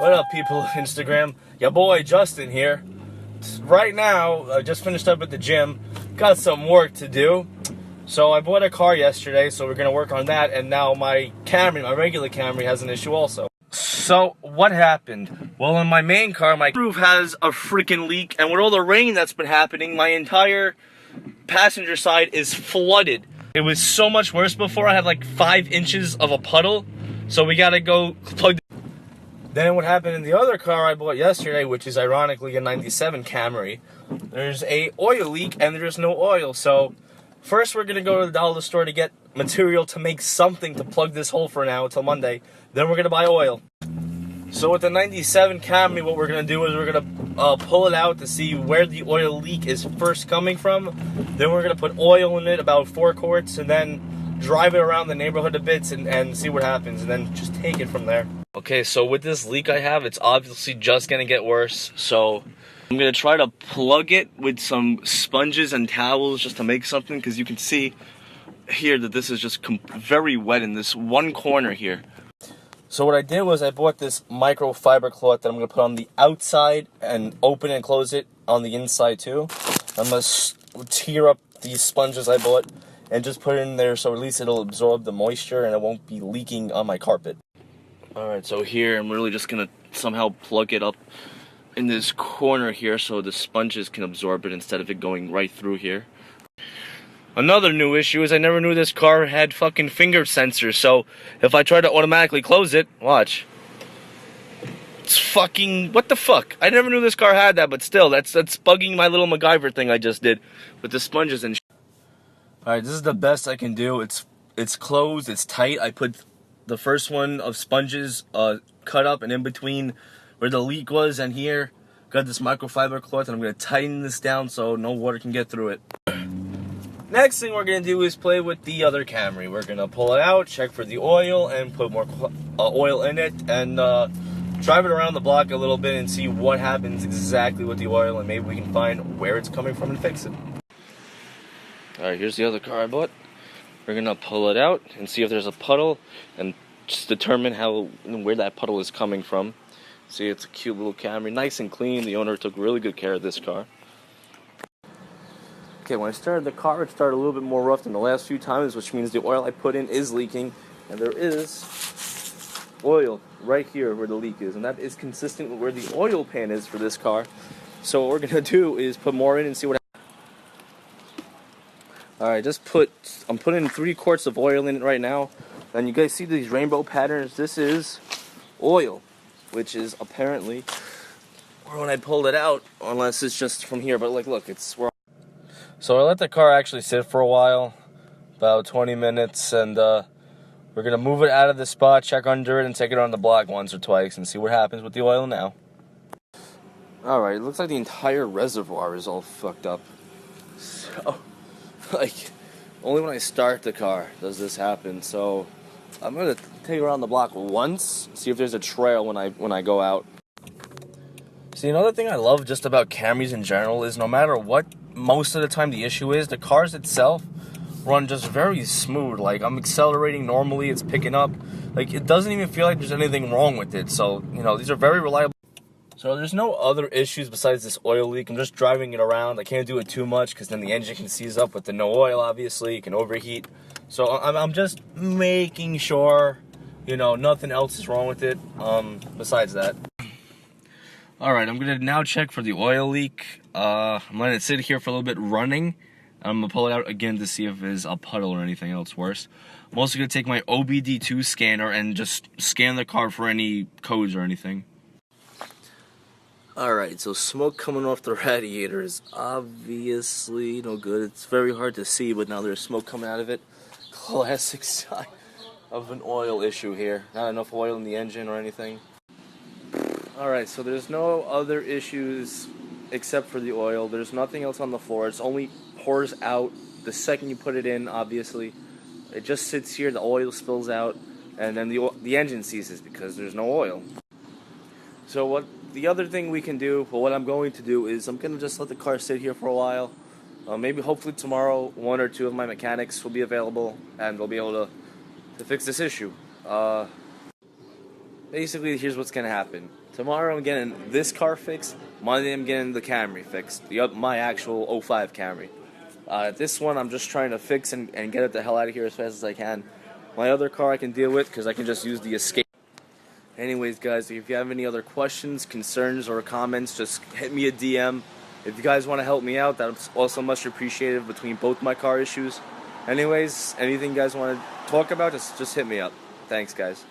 What up, people of Instagram? Your boy Justin here. Right now, I just finished up at the gym. Got some work to do. So I bought a car yesterday, so we're going to work on that. And now my Camry, my regular Camry, has an issue also. So what happened? Well, in my main car, my roof has a freaking leak. And with all the rain that's been happening, my entire passenger side is flooded. It was so much worse before. I had like 5 inches of a puddle. So we got to go plug. Then what happened in the other car I bought yesterday, which is ironically a 97 Camry, there's a oil leak and there's no oil. So first we're going to go to the dollar store to get material to make something to plug this hole for now until Monday. Then we're going to buy oil. So with the 97 Camry, what we're going to do is we're going to pull it out to see where the oil leak is first coming from. Then we're going to put oil in it, about 4 quarts, and then drive it around the neighborhood a bit and see what happens, and then just take it from there. Okay, so with this leak I have, it's obviously just going to get worse. So I'm going to try to plug it with some sponges and towels just to make something, because you can see here that this is just very wet in this one corner here. So what I did was I bought this microfiber cloth that I'm going to put on the outside and open and close it on the inside too. I'm going to tear up these sponges I bought and just put it in there so at least it'll absorb the moisture and it won't be leaking on my carpet. Alright, so here I'm really just going to somehow plug it up in this corner here so the sponges can absorb it instead of it going right through here. Another new issue is I never knew this car had fucking finger sensors, so if I try to automatically close it, watch. It's fucking, what the fuck? I never knew this car had that, but still, that's bugging my little MacGyver thing I just did with the sponges and shit. Alright, this is the best I can do. It's closed, it's tight. I put the first one of sponges cut up, and in between where the leak was and here, got this microfiber cloth, and I'm going to tighten this down so no water can get through it. Next thing we're going to do is play with the other Camry. We're going to pull it out, check for the oil, and put more oil in it, and drive it around the block a little bit and see what happens exactly with the oil, and maybe we can find where it's coming from and fix it. Alright, here's the other car I bought. We're going to pull it out and see if there's a puddle and just determine where that puddle is coming from. See, it's a cute little Camry, nice and clean. The owner took really good care of this car. Okay, when I started the car, it started a little bit more rough than the last few times, which means the oil I put in is leaking, and there is oil right here where the leak is, and that is consistent with where the oil pan is for this car. So what we're going to do is put more in and see what happens. Alright, I'm putting 3 quarts of oil in it right now, and you guys see these rainbow patterns. This is oil, which is apparently when I pulled it out, unless it's just from here, but like, look, it's where. So I let the car actually sit for a while, about 20 minutes, and we're going to move it out of the spot, check under it, and take it on the block once or twice and see what happens with the oil now. Alright, it looks like the entire reservoir is all fucked up. So, like, only when I start the car does this happen. So I'm going to take it around the block once, see if there's a trail when I go out. See, another thing I love just about Camrys in general is no matter what most of the time the issue is, the cars itself run just very smooth. Like, I'm accelerating normally, it's picking up. Like, it doesn't even feel like there's anything wrong with it. So, you know, these are very reliable. So there's no other issues besides this oil leak. I'm just driving it around. I can't do it too much because then the engine can seize up with the no oil, obviously. It can overheat. So I'm just making sure, you know, nothing else is wrong with it besides that. Alright, I'm going to now check for the oil leak. I'm letting it sit here for a little bit running. I'm going to pull it out again to see if there's a puddle or anything else worse. I'm also going to take my OBD2 scanner and just scan the car for any codes or anything. Alright, so smoke coming off the radiator is obviously no good. It's very hard to see, but now there's smoke coming out of it. Classic sign of an oil issue here. Not enough oil in the engine or anything. Alright, so there's no other issues except for the oil. There's nothing else on the floor. It only pours out the second you put it in, obviously. It just sits here, the oil spills out, and then the engine ceases because there's no oil. So the other thing we can do, well, what I'm going to do is I'm going to just let the car sit here for a while. Maybe hopefully tomorrow 1 or 2 of my mechanics will be available and they'll be able to fix this issue. basically, here's what's gonna happen. Tomorrow I'm getting this car fixed. Monday I'm getting the Camry fixed. My actual '05 Camry. This one I'm just trying to fix and get it the hell out of here as fast as I can. My other car I can deal with because I can just use the Escape. Anyways, guys, if you have any other questions, concerns, or comments, just hit me a DM. If you guys want to help me out, that's also much appreciated between both my car issues. Anyways, anything you guys want to talk about, just hit me up. Thanks, guys.